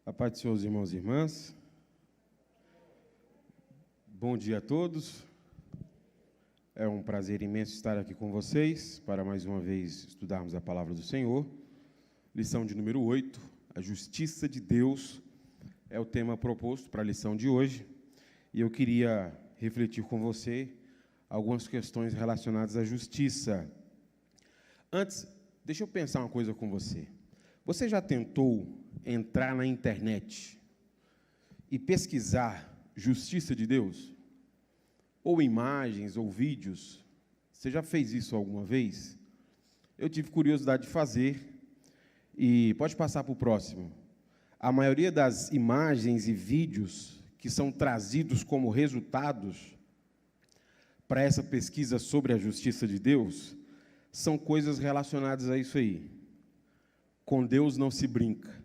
A paz do Senhor, irmãos e irmãs. Bom dia a todos. É um prazer imenso estar aqui com vocês para mais uma vez estudarmos a palavra do Senhor. Lição de número 8, a justiça de Deus é o tema proposto para a lição de hoje. E eu queria refletir com você algumas questões relacionadas à justiça. Antes, deixa eu pensar uma coisa com você. Você já tentou entrar na internet e pesquisar justiça de Deus? Ou imagens, ou vídeos? Você já fez isso alguma vez? Eu tive curiosidade de fazer e pode passar para o próximo. A maioria das imagens e vídeos que são trazidos como resultados para essa pesquisa sobre a justiça de Deus são coisas relacionadas a isso aí. Com Deus não se brinca.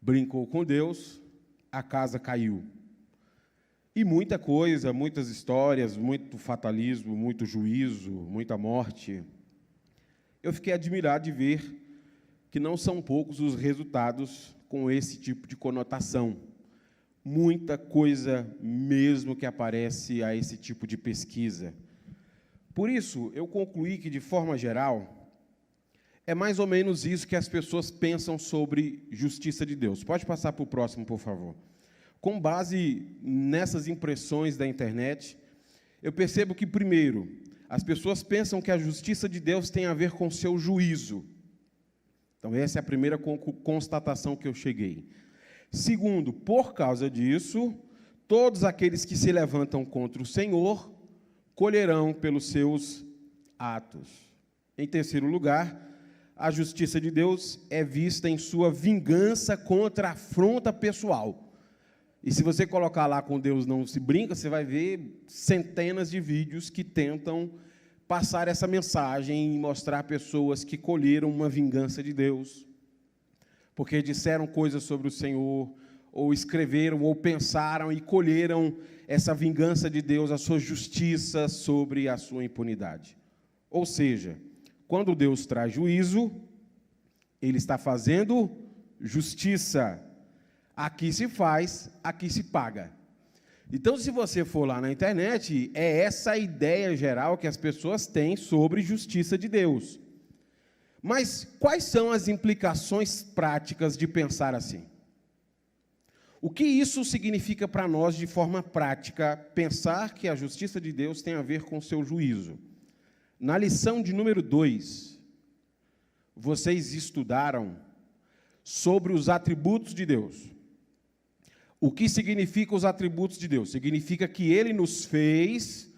Brincou com Deus, a casa caiu. E muita coisa, muitas histórias, muito fatalismo, muito juízo, muita morte. Eu fiquei admirado de ver que não são poucos os resultados com esse tipo de conotação. Muita coisa mesmo que aparece a esse tipo de pesquisa. Por isso, eu concluí que, de forma geral, é mais ou menos isso que as pessoas pensam sobre justiça de Deus. Pode passar para o próximo, por favor. Com base nessas impressões da internet, eu percebo que, primeiro, as pessoas pensam que a justiça de Deus tem a ver com seu juízo. Então, essa é a primeira constatação que eu cheguei. Segundo, por causa disso, todos aqueles que se levantam contra o Senhor colherão pelos seus atos. Em terceiro lugar, a justiça de Deus é vista em sua vingança contra a afronta pessoal. E se você colocar lá com Deus não se brinca, você vai ver centenas de vídeos que tentam passar essa mensagem e mostrar pessoas que colheram uma vingança de Deus, porque disseram coisas sobre o Senhor, ou escreveram, ou pensaram e colheram essa vingança de Deus, a sua justiça sobre a sua impunidade. Ou seja, quando Deus traz juízo, Ele está fazendo justiça. Aqui se faz, aqui se paga. Então, se você for lá na internet, é essa a ideia geral que as pessoas têm sobre justiça de Deus. Mas quais são as implicações práticas de pensar assim? O que isso significa para nós de forma prática, pensar que a justiça de Deus tem a ver com o seu juízo? Na lição de número 2, vocês estudaram sobre os atributos de Deus. O que significa os atributos de Deus? Significa que Ele nos fez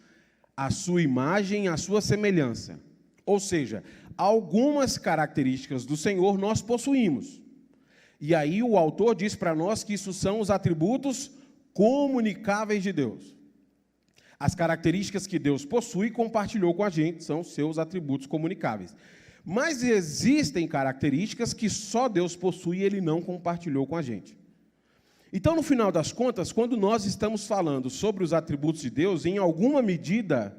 a sua imagem, a sua semelhança. Ou seja, algumas características do Senhor nós possuímos. E aí o autor diz para nós que isso são os atributos comunicáveis de Deus. As características que Deus possui e compartilhou com a gente são seus atributos comunicáveis. Mas existem características que só Deus possui e Ele não compartilhou com a gente. Então, no final das contas, quando nós estamos falando sobre os atributos de Deus, em alguma medida,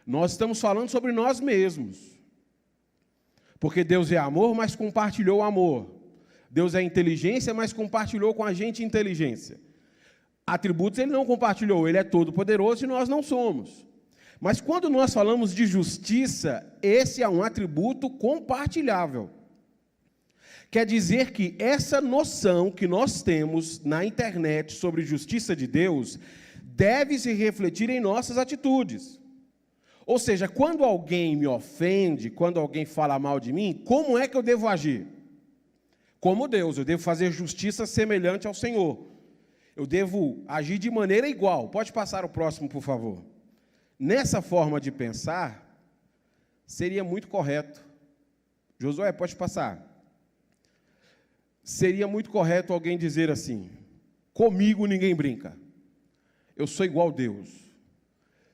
nós estamos falando sobre nós mesmos. Porque Deus é amor, mas compartilhou o amor. Deus é inteligência, mas compartilhou com a gente inteligência. Atributos Ele não compartilhou, Ele é todo-poderoso e nós não somos. Mas quando nós falamos de justiça, esse é um atributo compartilhável. Quer dizer que essa noção que nós temos na internet sobre justiça de Deus deve se refletir em nossas atitudes. Ou seja, quando alguém me ofende, quando alguém fala mal de mim, como é que eu devo agir? Como Deus, eu devo fazer justiça semelhante ao Senhor. Eu devo agir de maneira igual. Pode passar o próximo, por favor. Nessa forma de pensar, seria muito correto. Josué, pode passar. Seria muito correto alguém dizer assim: comigo ninguém brinca. Eu sou igual a Deus.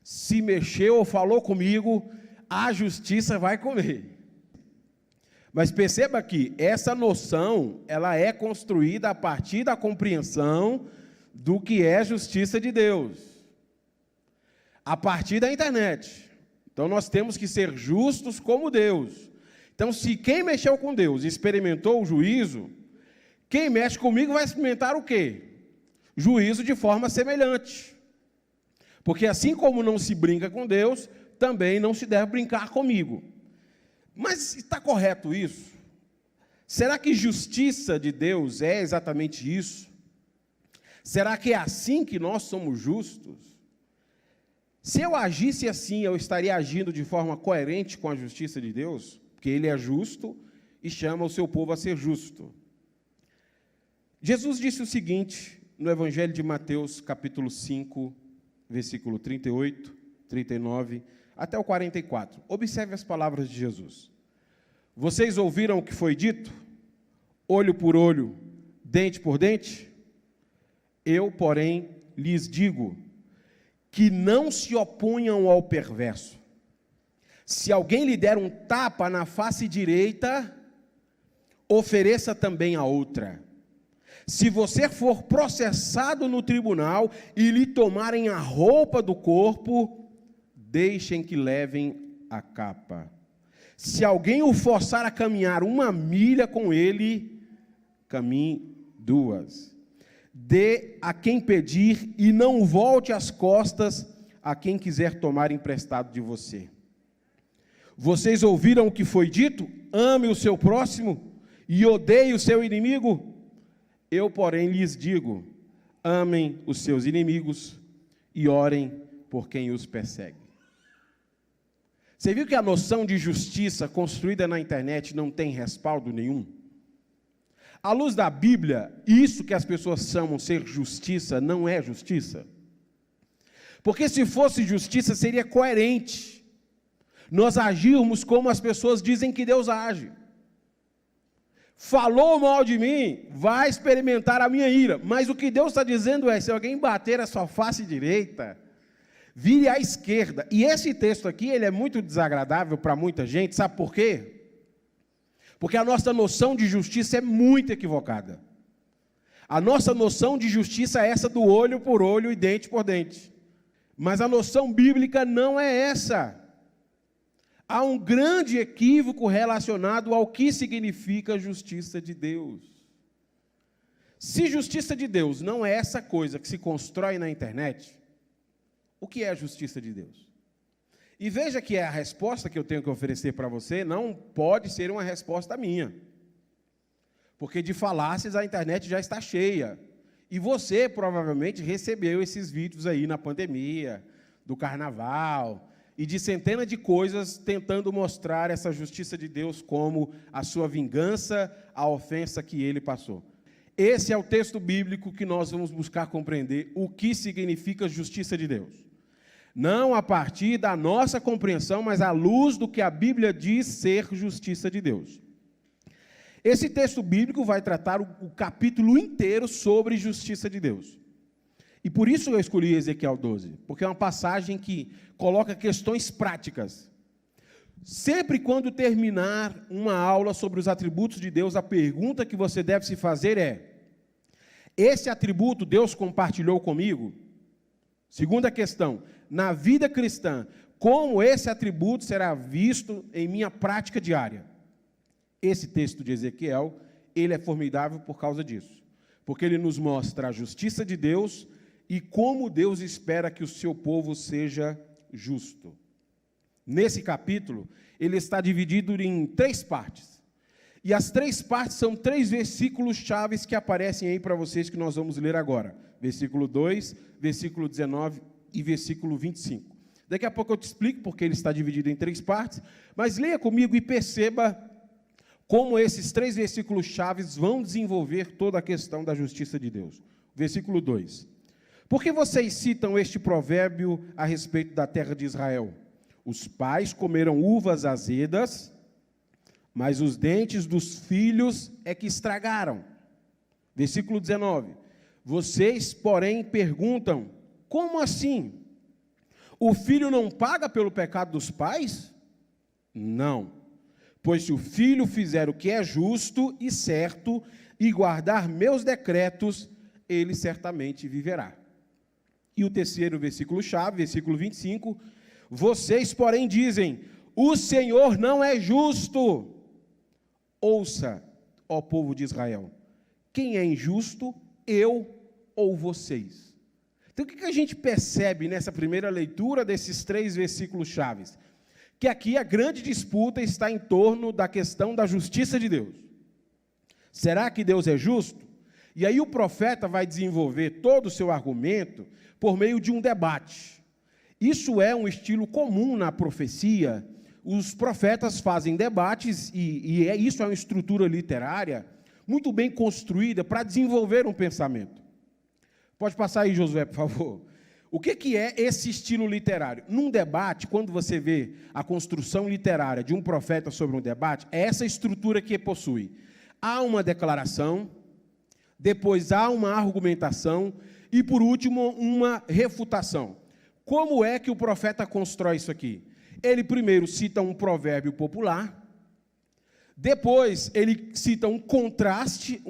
Se mexeu ou falou comigo, a justiça vai comer. Mas perceba que essa noção, ela é construída a partir da compreensão do que é justiça de Deus. A partir da internet. Então nós temos que ser justos como Deus. Então, se quem mexeu com Deus experimentou o juízo, Quem mexe comigo vai experimentar o quê? Juízo de forma semelhante. Porque assim como não se brinca com Deus, também não se deve brincar comigo. Mas está correto isso? Será que justiça de Deus é exatamente isso? Será que é assim que nós somos justos? Se eu agisse assim, eu estaria agindo de forma coerente com a justiça de Deus? Porque Ele é justo e chama o seu povo a ser justo. Jesus disse o seguinte, no Evangelho de Mateus, capítulo 5, versículo 38, 39, até o 44. Observe as palavras de Jesus. Vocês ouviram o que foi dito? Olho por olho, dente por dente? Eu, porém, lhes digo que não se oponham ao perverso. Se alguém lhe der um tapa na face direita, ofereça também a outra. Se você for processado no tribunal e lhe tomarem a roupa do corpo, deixem que levem a capa. Se alguém o forçar a caminhar 1 milha com ele, caminhe 2. Dê a quem pedir e não volte as costas a quem quiser tomar emprestado de você. Vocês ouviram o que foi dito? Ame o seu próximo e odeie o seu inimigo? Eu, porém, lhes digo, amem os seus inimigos e orem por quem os persegue. Você viu que a noção de justiça construída na internet não tem respaldo nenhum? À luz da Bíblia, isso que as pessoas chamam ser justiça não é justiça. Porque se fosse justiça, seria coerente nós agirmos como as pessoas dizem que Deus age. Falou mal de mim, vai experimentar a minha ira. Mas o que Deus está dizendo é, se alguém bater a sua face direita, vire à esquerda. E esse texto aqui, ele é muito desagradável para muita gente, sabe por quê? Porque a nossa noção de justiça é muito equivocada. A nossa noção de justiça é essa do olho por olho e dente por dente. Mas a noção bíblica não é essa. Há um grande equívoco relacionado ao que significa justiça de Deus. Se justiça de Deus não é essa coisa que se constrói na internet, o que é a justiça de Deus? E veja que a resposta que eu tenho que oferecer para você não pode ser uma resposta minha. Porque de falácias a internet já está cheia. E você provavelmente recebeu esses vídeos aí na pandemia, do carnaval, e de centenas de coisas tentando mostrar essa justiça de Deus como a sua vingança, a ofensa que ele passou. Esse é o texto bíblico que nós vamos buscar compreender o que significa justiça de Deus. Não a partir da nossa compreensão, mas à luz do que a Bíblia diz ser justiça de Deus. Esse texto bíblico vai tratar o capítulo inteiro sobre justiça de Deus. E por isso eu escolhi Ezequiel 12, porque é uma passagem que coloca questões práticas. Sempre quando terminar uma aula sobre os atributos de Deus, a pergunta que você deve se fazer é: esse atributo Deus compartilhou comigo? Segunda questão, na vida cristã, como esse atributo será visto em minha prática diária? Esse texto de Ezequiel, ele é formidável por causa disso, porque ele nos mostra a justiça de Deus e como Deus espera que o seu povo seja justo. Nesse capítulo, ele está dividido em 3 partes. E as 3 partes são 3 versículos chaves que aparecem aí para vocês que nós vamos ler agora. Versículo 2, versículo 19 e versículo 25. Daqui a pouco eu te explico porque ele está dividido em 3 partes, mas leia comigo e perceba como esses 3 versículos chaves vão desenvolver toda a questão da justiça de Deus. Versículo 2. Por que vocês citam este provérbio a respeito da terra de Israel? Os pais comeram uvas azedas, mas os dentes dos filhos é que estragaram. Versículo 19. Vocês, porém, perguntam, como assim? O filho não paga pelo pecado dos pais? Não. Pois se o filho fizer o que é justo e certo e guardar meus decretos, ele certamente viverá. E o terceiro versículo-chave, versículo 25, vocês, porém, dizem, o Senhor não é justo. Ouça, ó povo de Israel, Quem é injusto, eu ou vocês? Então, o que a gente percebe nessa primeira leitura desses 3 versículos chaves? Que aqui a grande disputa está em torno da questão da justiça de Deus. Será que Deus é justo? E aí o profeta vai desenvolver todo o seu argumento por meio de um debate. Isso é um estilo comum na profecia. Os profetas fazem debates isso é uma estrutura literária muito bem construída para desenvolver um pensamento. Pode passar aí, Josué, por favor. O que é esse estilo literário? Num debate, quando você vê a construção literária de um profeta sobre um debate, é essa estrutura que possui. Há uma declaração, depois há uma argumentação e, por último, uma refutação. Como é que o profeta constrói isso aqui? Ele primeiro cita um provérbio popular, depois ele cita um contraste,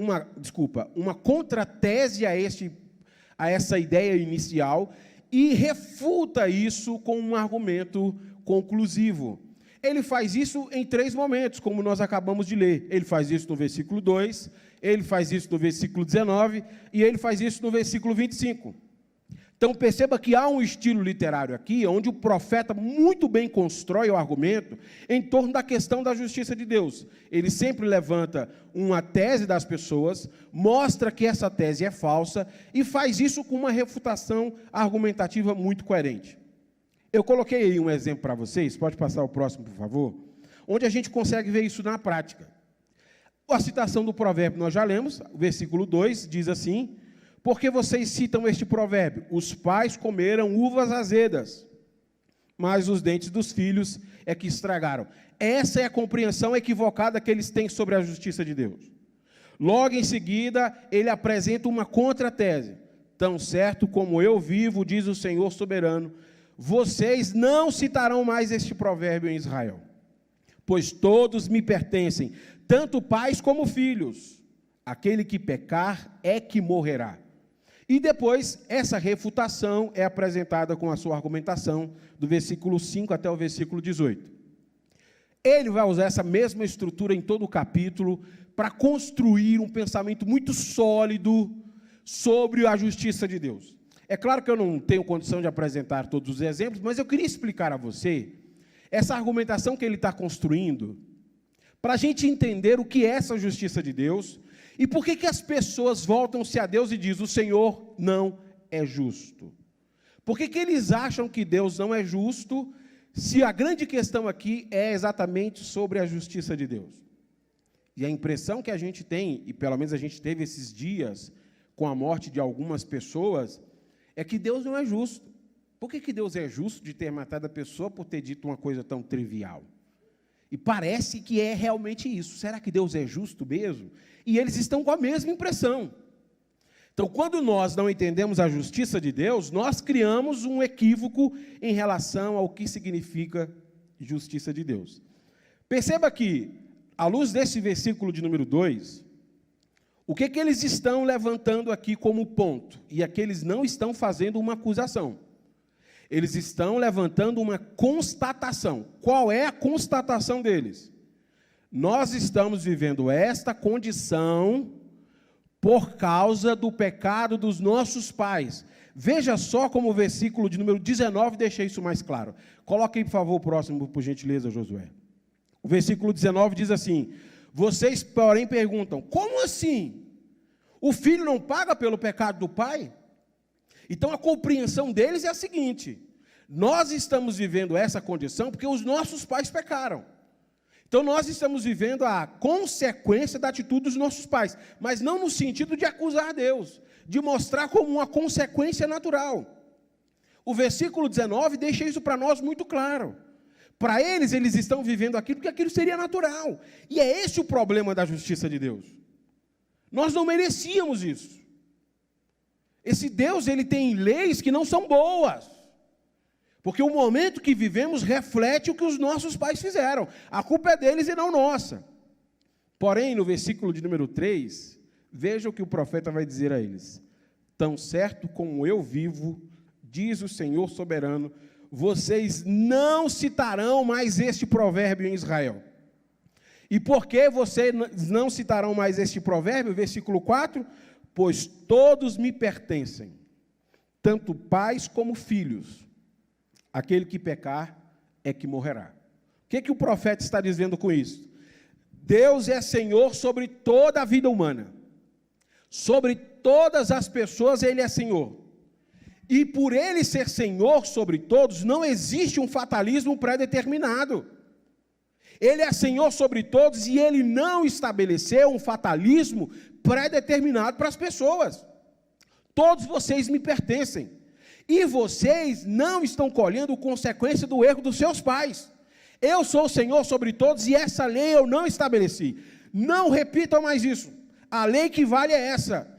uma contratese a essa ideia inicial e refuta isso com um argumento conclusivo. Ele faz isso em 3 momentos, como nós acabamos de ler. Ele faz isso no versículo 2, ele faz isso no versículo 19 e ele faz isso no versículo 25. Então, perceba que há um estilo literário aqui, onde o profeta muito bem constrói o argumento em torno da questão da justiça de Deus. Ele sempre levanta uma tese das pessoas, mostra que essa tese é falsa e faz isso com uma refutação argumentativa muito coerente. Eu coloquei aí um exemplo para vocês, pode passar o próximo, por favor, onde a gente consegue ver isso na prática. A citação do provérbio nós já lemos, o versículo 2 diz assim: por que vocês citam este provérbio? Os pais comeram uvas azedas, mas os dentes dos filhos é que estragaram. Essa é a compreensão equivocada que eles têm sobre a justiça de Deus. Logo em seguida, ele apresenta uma contratese. Tão certo como eu vivo, diz o Senhor soberano, vocês não citarão mais este provérbio em Israel, pois todos me pertencem, tanto pais como filhos. Aquele que pecar é que morrerá. E depois, essa refutação é apresentada com a sua argumentação, do versículo 5 até o versículo 18. Ele vai usar essa mesma estrutura em todo o capítulo, para construir um pensamento muito sólido sobre a justiça de Deus. É claro que eu não tenho condição de apresentar todos os exemplos, mas eu queria explicar a você essa argumentação que ele está construindo, para a gente entender o que é essa justiça de Deus, e por que as pessoas voltam-se a Deus e dizem, o Senhor não é justo? Por que eles acham que Deus não é justo, se a grande questão aqui é exatamente sobre a justiça de Deus? E a impressão que a gente tem, e pelo menos a gente teve esses dias, com a morte de algumas pessoas, é que Deus não é justo. Por que Deus é justo de ter matado a pessoa por ter dito uma coisa tão trivial? E parece que é realmente isso. Será que Deus é justo mesmo? E eles estão com a mesma impressão. Então, quando nós não entendemos a justiça de Deus, nós criamos um equívoco em relação ao que significa justiça de Deus. Perceba que, à luz desse versículo de número 2, o que eles estão levantando aqui como ponto? E aqui eles não estão fazendo uma acusação. Eles estão levantando uma constatação. Qual é a constatação deles? Nós estamos vivendo esta condição por causa do pecado dos nossos pais. Veja só como o versículo de número 19 deixa isso mais claro. Coloque aí, por favor, o próximo, por gentileza, Josué. O versículo 19 diz assim, vocês, porém, perguntam, como assim? O filho não paga pelo pecado do pai? Então, a compreensão deles é a seguinte, nós estamos vivendo essa condição porque os nossos pais pecaram. Então, nós estamos vivendo a consequência da atitude dos nossos pais, mas não no sentido de acusar Deus, de mostrar como uma consequência natural. O versículo 19 deixa isso para nós muito claro. Para eles, eles estão vivendo aquilo porque aquilo seria natural. E é esse o problema da justiça de Deus. Nós não merecíamos isso. Esse Deus, ele tem leis que não são boas. Porque o momento que vivemos reflete o que os nossos pais fizeram. A culpa é deles e não nossa. Porém, no versículo de número 3, veja o que o profeta vai dizer a eles. Tão certo como eu vivo, diz o Senhor soberano, vocês não citarão mais este provérbio em Israel. E por que vocês não citarão mais este provérbio? Versículo 4, pois todos me pertencem, tanto pais como filhos. Aquele que pecar é que morrerá. O que o profeta está dizendo com isso? Deus é Senhor sobre toda a vida humana. Sobre todas as pessoas Ele é Senhor. E por Ele ser Senhor sobre todos, não existe um fatalismo pré-determinado. Ele é Senhor sobre todos e Ele não estabeleceu um fatalismo pré-determinado para as pessoas. Todos vocês me pertencem. E vocês não estão colhendo consequência do erro dos seus pais. Eu sou o Senhor sobre todos e essa lei eu não estabeleci. Não repitam mais isso. A lei que vale é essa.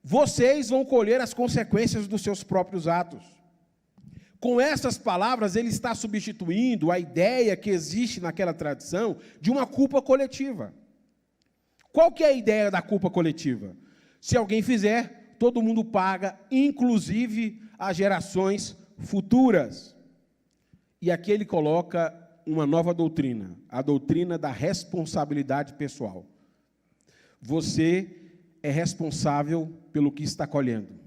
Vocês vão colher as consequências dos seus próprios atos. Com essas palavras, ele está substituindo a ideia que existe naquela tradição de uma culpa coletiva. Qual que é a ideia da culpa coletiva? Se alguém fizer, todo mundo paga, inclusive as gerações futuras. E aqui ele coloca uma nova doutrina, a doutrina da responsabilidade pessoal. Você é responsável pelo que está colhendo.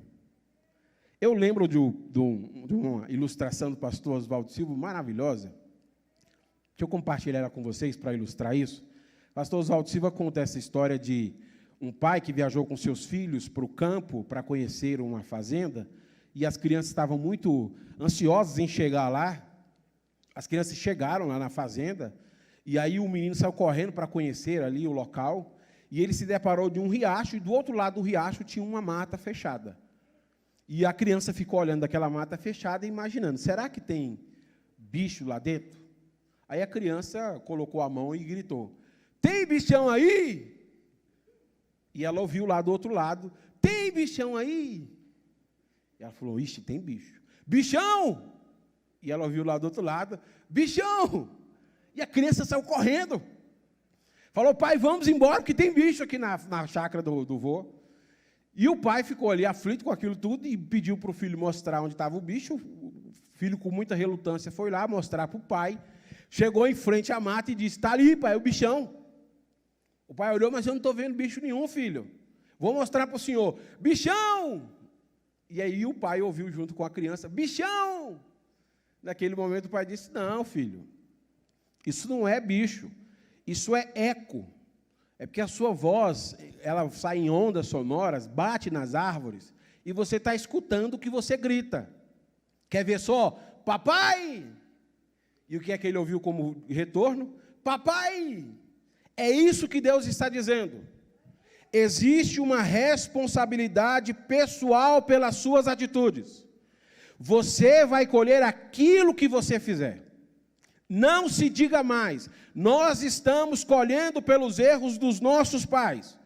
Eu lembro de uma ilustração do pastor Oswaldo Silva, maravilhosa. Deixa eu compartilhar ela com vocês para ilustrar isso. O pastor Oswaldo Silva conta essa história de um pai que viajou com seus filhos para o campo para conhecer uma fazenda, e as crianças estavam muito ansiosas em chegar lá. As crianças chegaram lá na fazenda, e aí o menino saiu correndo para conhecer ali o local, e ele se deparou de um riacho, e do outro lado do riacho tinha uma mata fechada. E a criança ficou olhando aquela mata fechada e imaginando, será que tem bicho lá dentro? Aí a criança colocou a mão e gritou, tem bichão aí? E ela ouviu lá do outro lado, tem bichão aí? E ela falou, ixi, tem bicho. Bichão! E ela ouviu lá do outro lado, bichão! E a criança saiu correndo. Falou, pai, vamos embora, porque tem bicho aqui na chácara do vô. E o pai ficou ali aflito com aquilo tudo e pediu para o filho mostrar onde estava o bicho. O filho, com muita relutância, foi lá mostrar para o pai. Chegou em frente à mata e disse, está ali, pai, é o bichão. O pai olhou, mas eu não estou vendo bicho nenhum, filho. Vou mostrar para o senhor. Bichão! E aí o pai ouviu junto com a criança, bichão! Naquele momento o pai disse, não, filho, isso não é bicho, isso é eco. É porque a sua voz, ela sai em ondas sonoras, bate nas árvores, e você está escutando o que você grita. Quer ver só? Papai! E o que é que ele ouviu como retorno? Papai! É isso que Deus está dizendo. Existe uma responsabilidade pessoal pelas suas atitudes. Você vai colher aquilo que você fizer. Não se diga mais, nós estamos colhendo pelos erros dos nossos pais.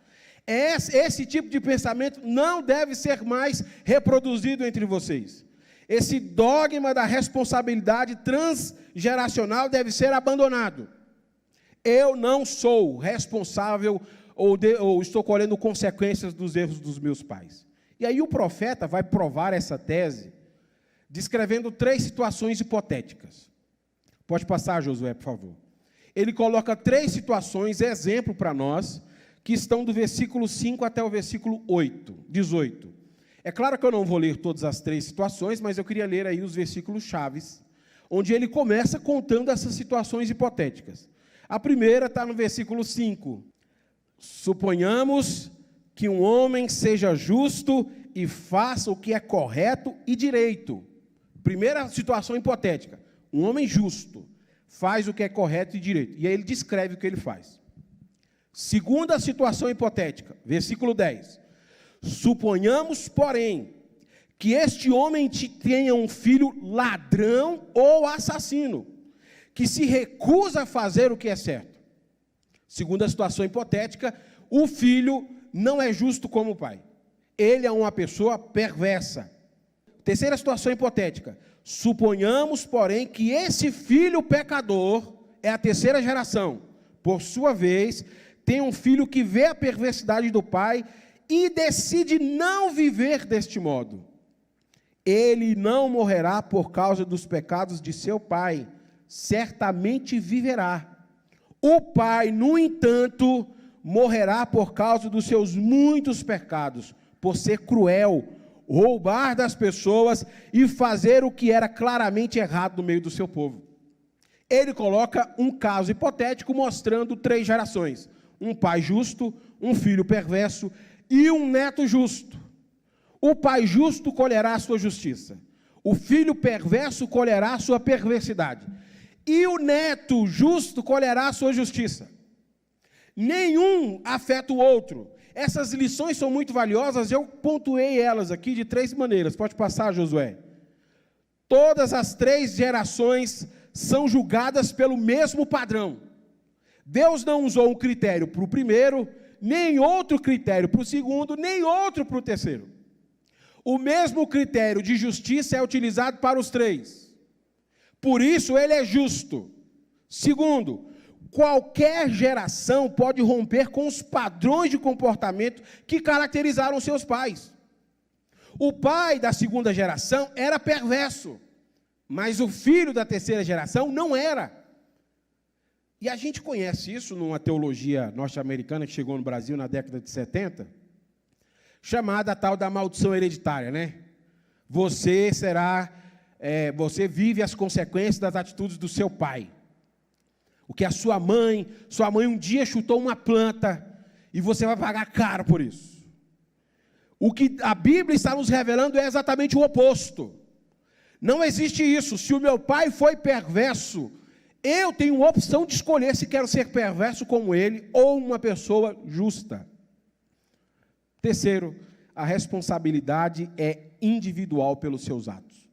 Esse tipo de pensamento não deve ser mais reproduzido entre vocês. Esse dogma da responsabilidade transgeracional deve ser abandonado. Eu não sou responsável ou estou colhendo consequências dos erros dos meus pais. E aí o profeta vai provar essa tese, descrevendo 3 situações hipotéticas. Pode passar, Josué, por favor. Ele coloca 3 situações, exemplo para nós, que estão do versículo 5 até o versículo 18. É claro que eu não vou ler todas as 3 situações, mas eu queria ler aí os versículos chaves, onde ele começa contando essas situações hipotéticas. A primeira está no versículo 5. Suponhamos que um homem seja justo e faça o que é correto e direito. Primeira situação hipotética. Um homem justo faz o que é correto e direito. E aí ele descreve o que ele faz. Segunda situação hipotética, versículo 10. Suponhamos, porém, que este homem tenha um filho ladrão ou assassino, que se recusa a fazer o que é certo. Segunda situação hipotética, o filho não é justo como o pai. Ele é uma pessoa perversa. Terceira situação hipotética. Suponhamos, porém, que esse filho pecador é a terceira geração. Por sua vez, tem um filho que vê a perversidade do pai e decide não viver deste modo. Ele não morrerá por causa dos pecados de seu pai, certamente viverá. O pai, no entanto, morrerá por causa dos seus muitos pecados, por ser cruel, roubar das pessoas e fazer o que era claramente errado no meio do seu povo. Ele coloca um caso hipotético mostrando 3 gerações: um pai justo, um filho perverso e um neto justo. O pai justo colherá a sua justiça, o filho perverso colherá a sua perversidade, e o neto justo colherá a sua justiça. Nenhum afeta o outro. Essas lições são muito valiosas, eu pontuei elas aqui de 3 maneiras. Pode passar, Josué. Todas as 3 gerações são julgadas pelo mesmo padrão. Deus não usou um critério para o primeiro, nem outro critério para o segundo, nem outro para o terceiro. O mesmo critério de justiça é utilizado para os 3. Por isso ele é justo. Segundo, qualquer geração pode romper com os padrões de comportamento que caracterizaram seus pais. O pai da 2ª geração era perverso, mas o filho da 3ª geração não era. E a gente conhece isso numa teologia norte-americana que chegou no Brasil na década de 70, chamada a tal da maldição hereditária, né? Você vive as consequências das atitudes do seu pai. O que a sua mãe um dia chutou uma planta e você vai pagar caro por isso. O que a Bíblia está nos revelando é exatamente o oposto. Não existe isso. Se o meu pai foi perverso, eu tenho a opção de escolher se quero ser perverso como ele ou uma pessoa justa. Terceiro, a responsabilidade é individual pelos seus atos.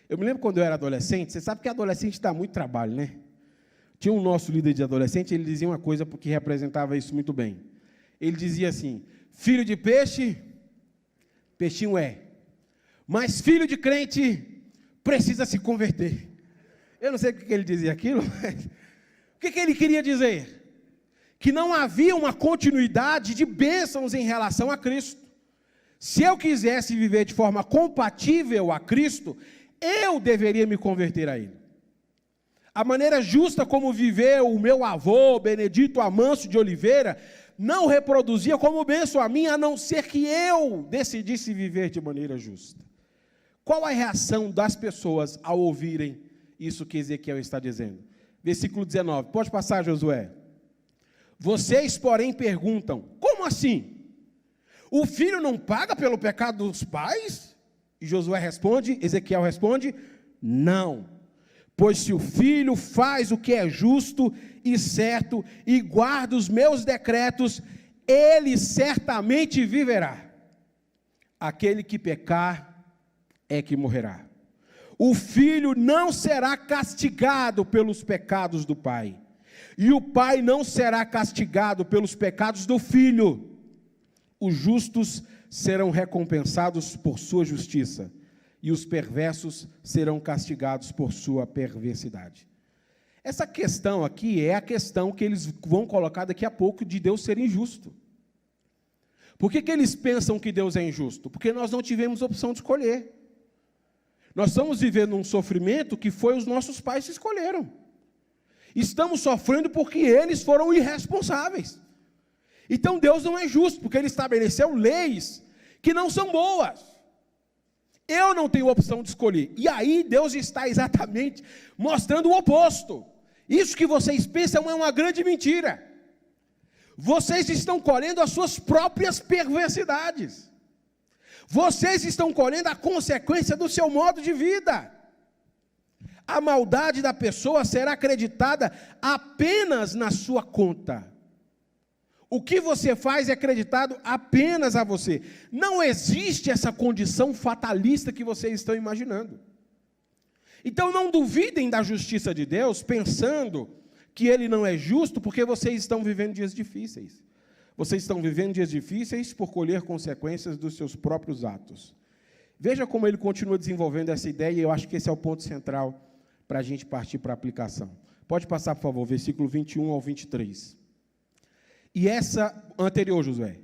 Eu me lembro quando eu era adolescente, você sabe que adolescente dá muito trabalho, né? Tinha um nosso líder de adolescente, ele dizia uma coisa porque representava isso muito bem. Ele dizia assim: filho de peixe, peixinho é. Mas filho de crente, precisa se converter. Eu não sei o que ele dizia aquilo, mas o que ele queria dizer? Que não havia uma continuidade de bênçãos em relação a Cristo. Se eu quisesse viver de forma compatível a Cristo, eu deveria me converter a Ele. A maneira justa como viveu o meu avô, Benedito Amâncio de Oliveira, não reproduzia como bênção a mim, a não ser que eu decidisse viver de maneira justa. Qual a reação das pessoas ao ouvirem isso que Ezequiel está dizendo? Versículo 19, pode passar, Josué. Vocês, porém, perguntam: como assim? O filho não paga pelo pecado dos pais? E Josué responde, Ezequiel responde: não. Pois se o filho faz o que é justo e certo e guarda os meus decretos, ele certamente viverá. Aquele que pecar é que morrerá. O filho não será castigado pelos pecados do pai, e o pai não será castigado pelos pecados do filho. Os justos serão recompensados por sua justiça, e os perversos serão castigados por sua perversidade. Essa questão aqui é a questão que eles vão colocar daqui a pouco de Deus ser injusto. Por que eles pensam que Deus é injusto? Porque nós não tivemos opção de escolher. Nós estamos vivendo um sofrimento que foi os nossos pais que escolheram. Estamos sofrendo porque eles foram irresponsáveis. Então Deus não é justo, porque Ele estabeleceu leis que não são boas. Eu não tenho opção de escolher. E aí Deus está exatamente mostrando o oposto. Isso que vocês pensam é uma grande mentira. Vocês estão colhendo as suas próprias perversidades. Vocês estão colhendo a consequência do seu modo de vida. A maldade da pessoa será acreditada apenas na sua conta. O que você faz é acreditado apenas a você. Não existe essa condição fatalista que vocês estão imaginando. Então não duvidem da justiça de Deus, pensando que Ele não é justo, porque vocês estão vivendo dias difíceis. Vocês estão vivendo dias difíceis por colher consequências dos seus próprios atos. Veja como ele continua desenvolvendo essa ideia, e eu acho que esse é o ponto central para a gente partir para a aplicação. Pode passar, por favor, versículo 21 ao 23. E essa, anterior, Josué,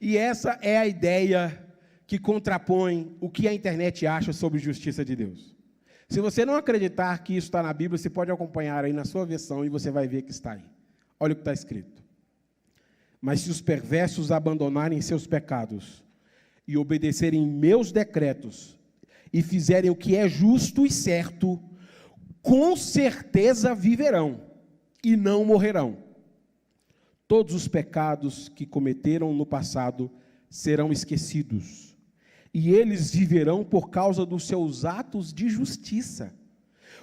e essa é a ideia que contrapõe o que a internet acha sobre justiça de Deus. Se você não acreditar que isso está na Bíblia, você pode acompanhar aí na sua versão e você vai ver que está aí. Olha o que está escrito. Mas se os perversos abandonarem seus pecados e obedecerem meus decretos e fizerem o que é justo e certo, com certeza viverão e não morrerão. Todos os pecados que cometeram no passado serão esquecidos, e eles viverão por causa dos seus atos de justiça.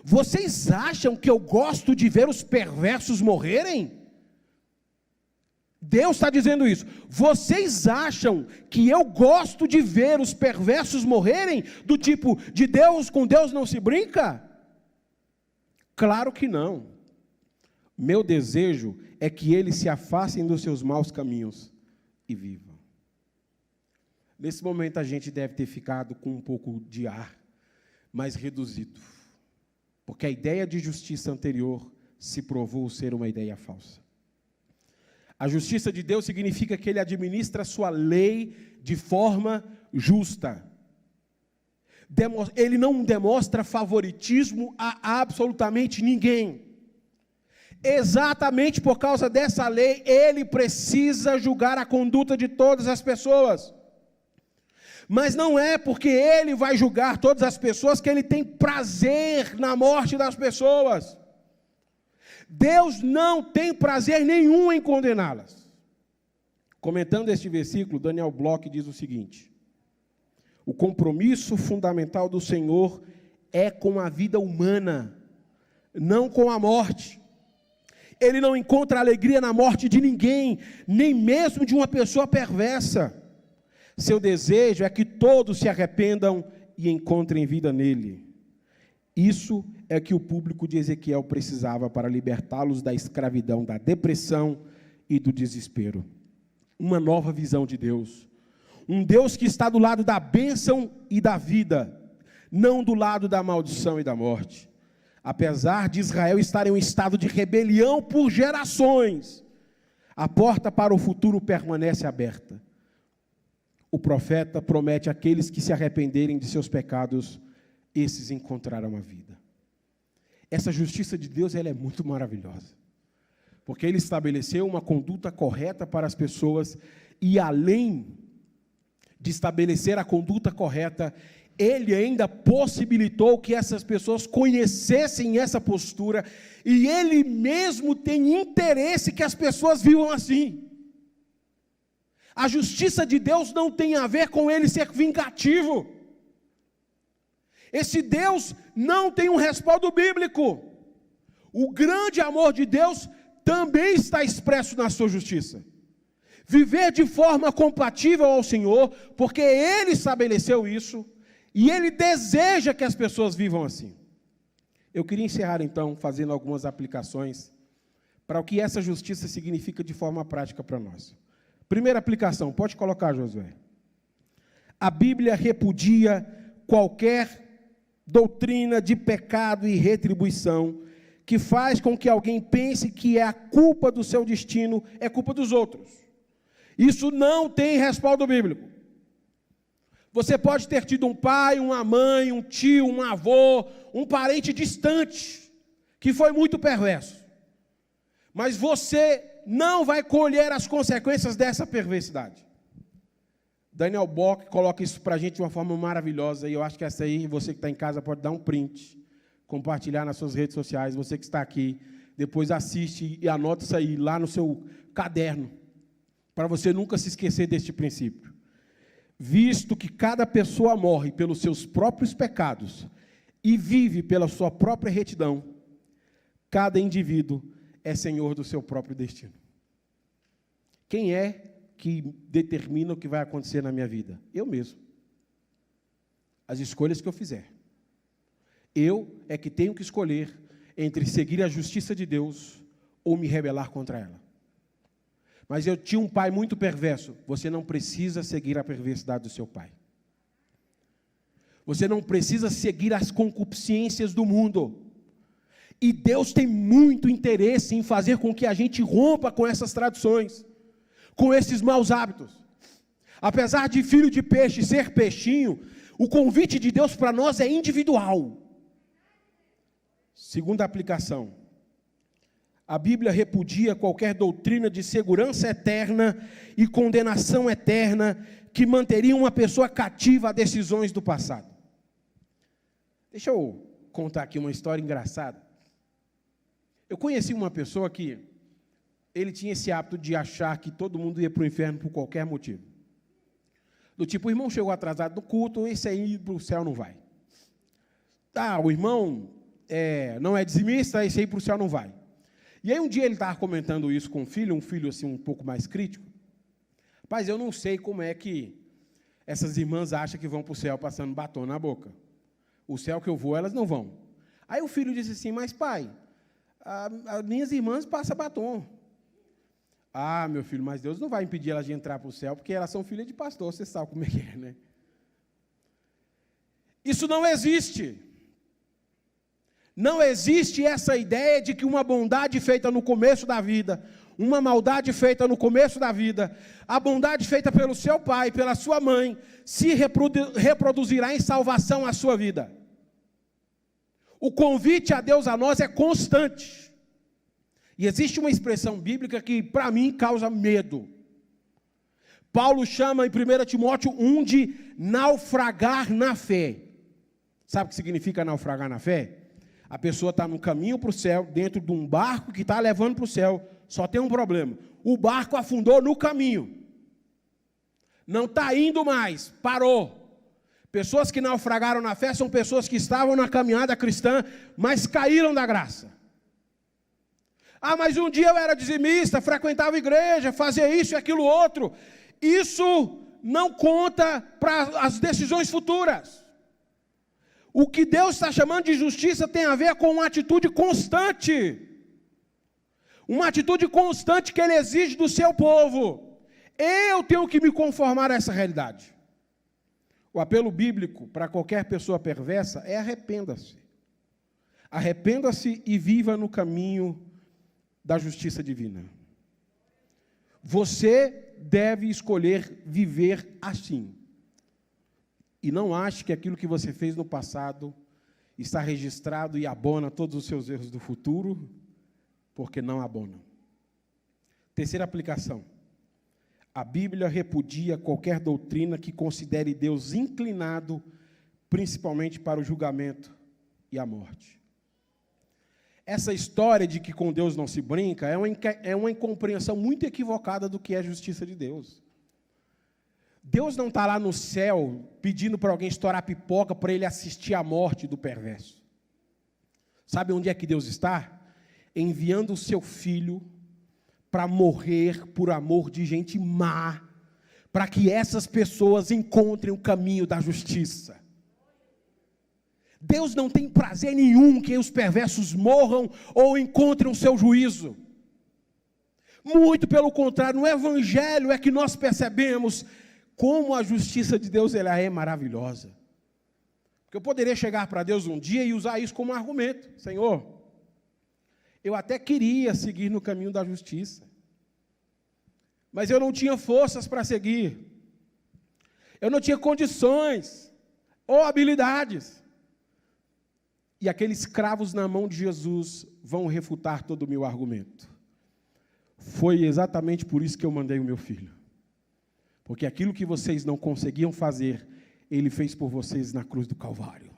Vocês acham que eu gosto de ver os perversos morrerem? Deus está dizendo isso. Vocês acham que eu gosto de ver os perversos morrerem? Do tipo, de Deus, com Deus não se brinca? Claro que não. Meu desejo é que eles se afastem dos seus maus caminhos e vivam. Nesse momento a gente deve ter ficado com um pouco de ar mais reduzido, porque a ideia de justiça anterior se provou ser uma ideia falsa. A justiça de Deus significa que Ele administra a sua lei de forma justa. Ele não demonstra favoritismo a absolutamente ninguém. Exatamente por causa dessa lei, Ele precisa julgar a conduta de todas as pessoas. Mas não é porque Ele vai julgar todas as pessoas que Ele tem prazer na morte das pessoas. Deus não tem prazer nenhum em condená-las. Comentando este versículo, Daniel Bloch diz o seguinte: o compromisso fundamental do Senhor é com a vida humana, não com a morte. Ele não encontra alegria na morte de ninguém, nem mesmo de uma pessoa perversa. Seu desejo é que todos se arrependam e encontrem vida nele. Isso é que o público de Ezequiel precisava para libertá-los da escravidão, da depressão e do desespero. Uma nova visão de Deus. Um Deus que está do lado da bênção e da vida, não do lado da maldição e da morte. Apesar de Israel estar em um estado de rebelião por gerações, a porta para o futuro permanece aberta. O profeta promete àqueles que se arrependerem de seus pecados, esses encontrarão a vida. Essa justiça de Deus, ela é muito maravilhosa, porque Ele estabeleceu uma conduta correta para as pessoas, e além de estabelecer a conduta correta, Ele ainda possibilitou que essas pessoas conhecessem essa postura, e Ele mesmo tem interesse que as pessoas vivam assim. A justiça de Deus não tem a ver com Ele ser vingativo. Esse Deus não tem um respaldo bíblico. O grande amor de Deus também está expresso na sua justiça. Viver de forma compatível ao Senhor, porque Ele estabeleceu isso, e Ele deseja que as pessoas vivam assim. Eu queria encerrar então fazendo algumas aplicações para o que essa justiça significa de forma prática para nós. Primeira aplicação, pode colocar, Josué. A Bíblia repudia qualquer doutrina de pecado e retribuição que faz com que alguém pense que a culpa do seu destino é culpa dos outros. Isso não tem respaldo bíblico. Você pode ter tido um pai, uma mãe, um tio, um avô, um parente distante, que foi muito perverso. Mas você não vai colher as consequências dessa perversidade. Daniel Bloch coloca isso para a gente de uma forma maravilhosa, e eu acho que essa aí, você que está em casa pode dar um print, compartilhar nas suas redes sociais, você que está aqui, depois assiste e anota isso aí lá no seu caderno, para você nunca se esquecer deste princípio. Visto que cada pessoa morre pelos seus próprios pecados e vive pela sua própria retidão, cada indivíduo é senhor do seu próprio destino. Quem é que determina o que vai acontecer na minha vida? Eu mesmo. As escolhas que eu fizer. Eu é que tenho que escolher entre seguir a justiça de Deus ou me rebelar contra ela. Mas eu tinha um pai muito perverso. Você não precisa seguir a perversidade do seu pai. Você não precisa seguir as concupiscências do mundo. E Deus tem muito interesse em fazer com que a gente rompa com essas tradições, com esses maus hábitos. Apesar de filho de peixe ser peixinho, o convite de Deus para nós é individual. Segunda aplicação. A Bíblia repudia qualquer doutrina de segurança eterna e condenação eterna que manteria uma pessoa cativa a decisões do passado. Deixa eu contar aqui uma história engraçada. Eu conheci uma pessoa que ele tinha esse hábito de achar que todo mundo ia para o inferno por qualquer motivo. Do tipo, o irmão chegou atrasado no culto, esse aí para o céu não vai. O irmão não é dizimista, esse aí para o céu não vai. E aí um dia ele estava comentando isso com um filho assim um pouco mais crítico. Rapaz, eu não sei como é que essas irmãs acham que vão para o céu passando batom na boca. O céu que eu vou, elas não vão. Aí o filho disse assim, mas pai, as minhas irmãs passam batom. Ah, meu filho, mas Deus não vai impedir elas de entrar para o céu, porque elas são filhas de pastor, você sabe como é que é, né? Isso não existe. Não existe essa ideia de que uma bondade feita no começo da vida, uma maldade feita no começo da vida, a bondade feita pelo seu pai, pela sua mãe, se reproduzirá em salvação à sua vida. O convite a Deus a nós é constante. E existe uma expressão bíblica que, para mim, causa medo. Paulo chama em 1 Timóteo 1 de naufragar na fé. Sabe o que significa naufragar na fé? A pessoa está no caminho para o céu, dentro de um barco que está levando para o céu. Só tem um problema. O barco afundou no caminho. Não está indo mais, parou. Pessoas que naufragaram na fé são pessoas que estavam na caminhada cristã, mas caíram da graça. Ah, mas um dia eu era dizimista, frequentava a igreja, fazia isso e aquilo outro. Isso não conta para as decisões futuras. O que Deus está chamando de justiça tem a ver com uma atitude constante. Uma atitude constante que Ele exige do seu povo. Eu tenho que me conformar a essa realidade. O apelo bíblico para qualquer pessoa perversa é arrependa-se. Arrependa-se e viva no caminho da justiça divina. Você deve escolher viver assim. E não ache que aquilo que você fez no passado está registrado e abona todos os seus erros do futuro, porque não abona. Terceira aplicação. A Bíblia repudia qualquer doutrina que considere Deus inclinado, principalmente para o julgamento e a morte. Essa história de que com Deus não se brinca é uma incompreensão muito equivocada do que é a justiça de Deus. Deus não está lá no céu pedindo para alguém estourar pipoca para ele assistir à morte do perverso. Sabe onde é que Deus está? Enviando o seu filho para morrer por amor de gente má, para que essas pessoas encontrem o caminho da justiça. Deus não tem prazer nenhum que os perversos morram ou encontrem o seu juízo. Muito pelo contrário, no Evangelho é que nós percebemos como a justiça de Deus ela é maravilhosa. Porque eu poderia chegar para Deus um dia e usar isso como argumento. Senhor, eu até queria seguir no caminho da justiça, mas eu não tinha forças para seguir. Eu não tinha condições ou habilidades. E aqueles cravos na mão de Jesus vão refutar todo o meu argumento. Foi exatamente por isso que eu mandei o meu filho. Porque aquilo que vocês não conseguiam fazer, Ele fez por vocês na cruz do Calvário.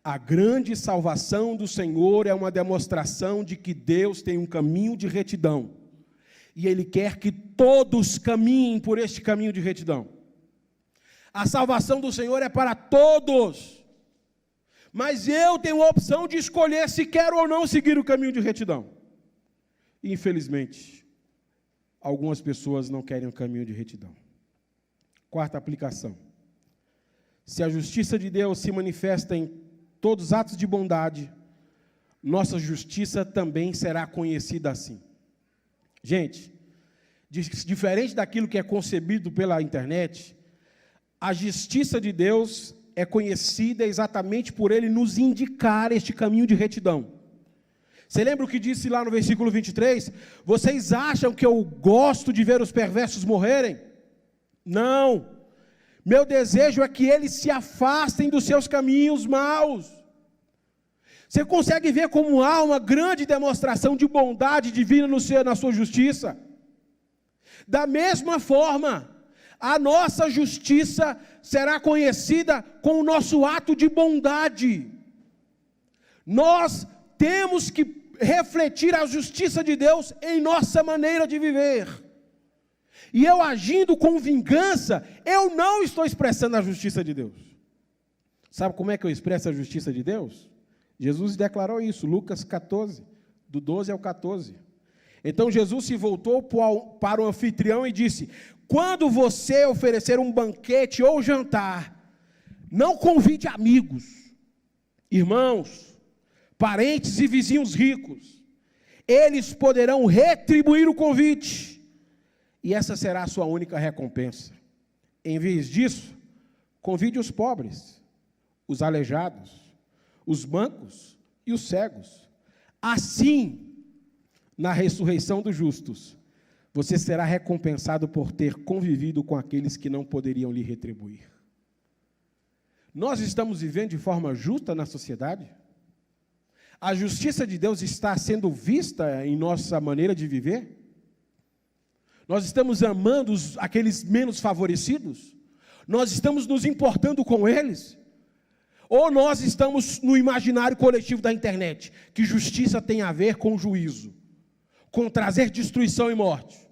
A grande salvação do Senhor é uma demonstração de que Deus tem um caminho de retidão. E Ele quer que todos caminhem por este caminho de retidão. A salvação do Senhor é para todos. Mas eu tenho a opção de escolher se quero ou não seguir o caminho de retidão. Infelizmente, algumas pessoas não querem o caminho de retidão. Quarta aplicação. Se a justiça de Deus se manifesta em todos os atos de bondade, nossa justiça também será conhecida assim. Gente, diferente daquilo que é concebido pela internet, a justiça de Deus é conhecida exatamente por Ele nos indicar este caminho de retidão. Você lembra o que disse lá no versículo 23? Vocês acham que eu gosto de ver os perversos morrerem? Não. Meu desejo é que eles se afastem dos seus caminhos maus. Você consegue ver como há uma grande demonstração de bondade divina na sua justiça? Da mesma forma, a nossa justiça será conhecida com o nosso ato de bondade. Nós temos que refletir a justiça de Deus em nossa maneira de viver. E eu agindo com vingança, eu não estou expressando a justiça de Deus. Sabe como é que eu expresso a justiça de Deus? Jesus declarou isso, Lucas 14, do 12 ao 14. Então Jesus se voltou para o anfitrião e disse: quando você oferecer um banquete ou jantar, não convide amigos, irmãos, parentes e vizinhos ricos. Eles poderão retribuir o convite, e essa será a sua única recompensa. Em vez disso, convide os pobres, os aleijados, os mancos e os cegos. Assim, na ressurreição dos justos, você será recompensado por ter convivido com aqueles que não poderiam lhe retribuir. Nós estamos vivendo de forma justa na sociedade? A justiça de Deus está sendo vista em nossa maneira de viver? Nós estamos amando aqueles menos favorecidos? Nós estamos nos importando com eles? Ou nós estamos no imaginário coletivo da internet, que justiça tem a ver com juízo, com trazer destruição e morte?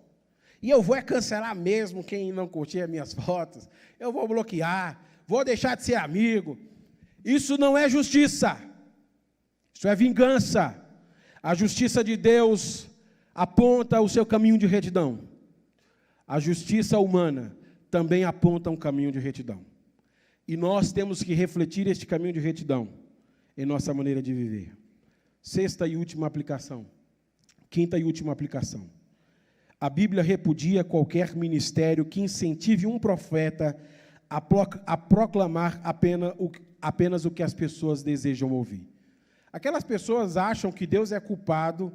E eu vou cancelar mesmo quem não curtir as minhas fotos, eu vou bloquear, vou deixar de ser amigo. Isso não é justiça, isso é vingança. A justiça de Deus aponta o seu caminho de retidão. A justiça humana também aponta um caminho de retidão. E nós temos que refletir este caminho de retidão em nossa maneira de viver. Sexta e última aplicação. Quinta e última aplicação. A Bíblia repudia qualquer ministério que incentive um profeta a proclamar apenas o que as pessoas desejam ouvir. Aquelas pessoas acham que Deus é culpado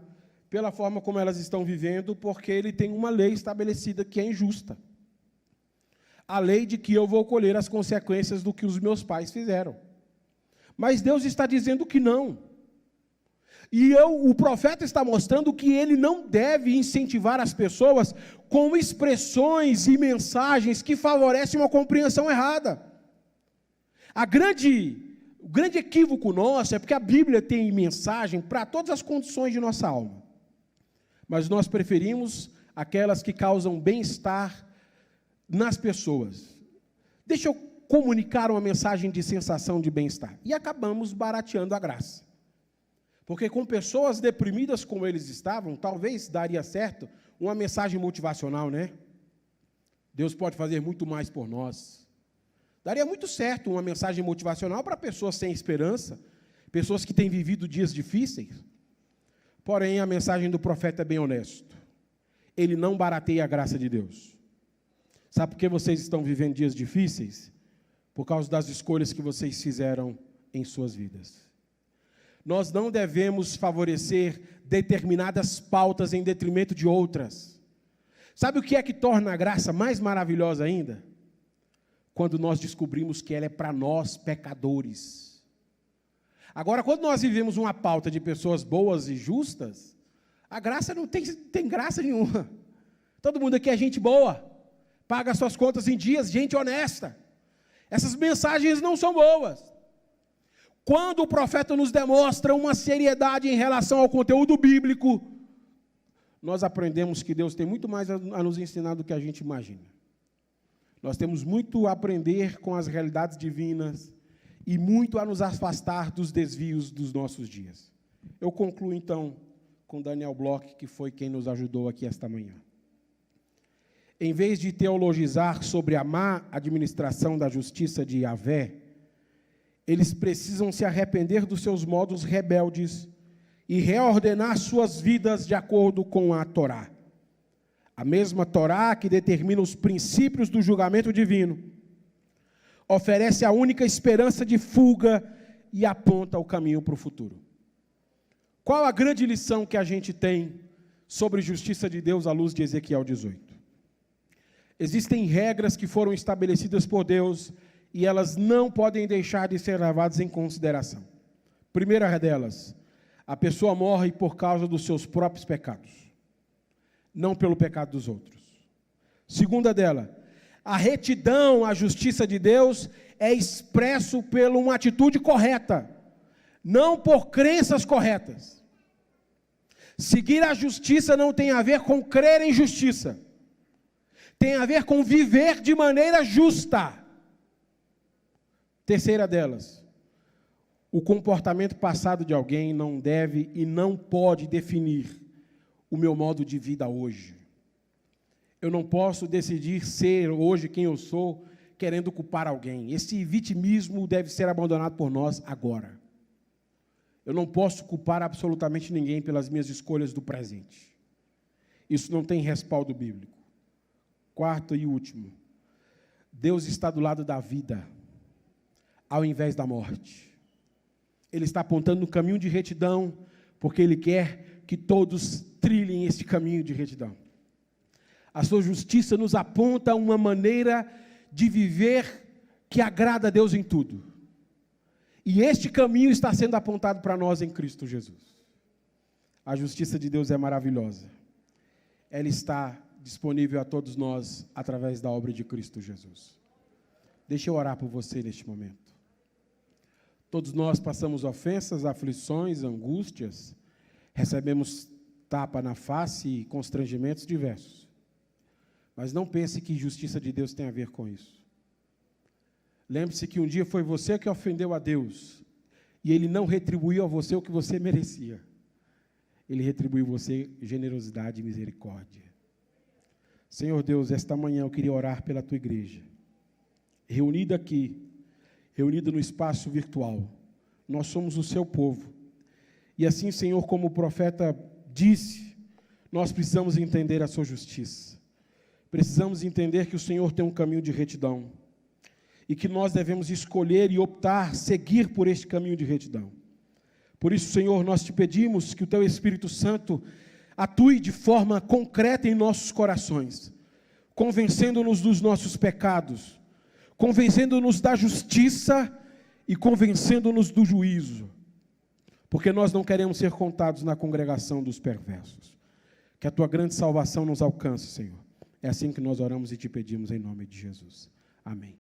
pela forma como elas estão vivendo, porque Ele tem uma lei estabelecida que é injusta. A lei de que eu vou colher as consequências do que os meus pais fizeram. Mas Deus está dizendo que não. E o profeta está mostrando que ele não deve incentivar as pessoas com expressões e mensagens que favorecem uma compreensão errada. O grande equívoco nosso é porque a Bíblia tem mensagem para todas as condições de nossa alma. Mas nós preferimos aquelas que causam bem-estar nas pessoas. Deixa eu comunicar uma mensagem de sensação de bem-estar. E acabamos barateando a graça. Porque com pessoas deprimidas como eles estavam, talvez daria certo uma mensagem motivacional, né? Deus pode fazer muito mais por nós. Daria muito certo uma mensagem motivacional para pessoas sem esperança, pessoas que têm vivido dias difíceis. Porém, a mensagem do profeta é bem honesto. Ele não barateia a graça de Deus. Sabe por que vocês estão vivendo dias difíceis? Por causa das escolhas que vocês fizeram em suas vidas. Nós não devemos favorecer determinadas pautas em detrimento de outras. Sabe o que é que torna a graça mais maravilhosa ainda? Quando nós descobrimos que ela é para nós, pecadores. Agora, quando nós vivemos uma pauta de pessoas boas e justas, a graça não tem graça nenhuma. Todo mundo aqui é gente boa, paga suas contas em dias, gente honesta. Essas mensagens não são boas. Quando o profeta nos demonstra uma seriedade em relação ao conteúdo bíblico, nós aprendemos que Deus tem muito mais a nos ensinar do que a gente imagina. Nós temos muito a aprender com as realidades divinas e muito a nos afastar dos desvios dos nossos dias. Eu concluo, então, com Daniel Bloch, que foi quem nos ajudou aqui esta manhã. Em vez de teologizar sobre a má administração da justiça de Yahvé, eles precisam se arrepender dos seus modos rebeldes e reordenar suas vidas de acordo com a Torá. A mesma Torá que determina os princípios do julgamento divino, oferece a única esperança de fuga e aponta o caminho para o futuro. Qual a grande lição que a gente tem sobre justiça de Deus à luz de Ezequiel 18? Existem regras que foram estabelecidas por Deus e elas não podem deixar de ser levadas em consideração. Primeira delas, a pessoa morre por causa dos seus próprios pecados, não pelo pecado dos outros. Segunda dela, a retidão, a justiça de Deus é expresso por uma atitude correta, não por crenças corretas. Seguir a justiça não tem a ver com crer em justiça, tem a ver com viver de maneira justa. Terceira delas, o comportamento passado de alguém não deve e não pode definir o meu modo de vida hoje. Eu não posso decidir ser hoje quem eu sou, querendo culpar alguém. Esse vitimismo deve ser abandonado por nós agora. Eu não posso culpar absolutamente ninguém pelas minhas escolhas do presente. Isso não tem respaldo bíblico. Quarto e último, Deus está do lado da vida, ao invés da morte. Ele está apontando no caminho de retidão, porque Ele quer que todos trilhem esse caminho de retidão. A sua justiça nos aponta uma maneira de viver que agrada a Deus em tudo. E este caminho está sendo apontado para nós em Cristo Jesus. A justiça de Deus é maravilhosa. Ela está disponível a todos nós através da obra de Cristo Jesus. Deixa eu orar por você neste momento. Todos nós passamos ofensas, aflições, angústias, recebemos tapa na face e constrangimentos diversos. Mas não pense que justiça de Deus tem a ver com isso. Lembre-se que um dia foi você que ofendeu a Deus, e Ele não retribuiu a você o que você merecia. Ele retribuiu a você generosidade e misericórdia. Senhor Deus, esta manhã eu queria orar pela Tua igreja, reunida aqui, reunida no espaço virtual. Nós somos o Seu povo. E assim, Senhor, como o profeta disse, nós precisamos entender a Sua justiça. Precisamos entender que o Senhor tem um caminho de retidão e que nós devemos escolher e optar, seguir por este caminho de retidão. Por isso, Senhor, nós te pedimos que o Teu Espírito Santo atue de forma concreta em nossos corações, convencendo-nos dos nossos pecados, convencendo-nos da justiça e convencendo-nos do juízo, porque nós não queremos ser contados na congregação dos perversos. Que a Tua grande salvação nos alcance, Senhor. É assim que nós oramos e te pedimos em nome de Jesus. Amém.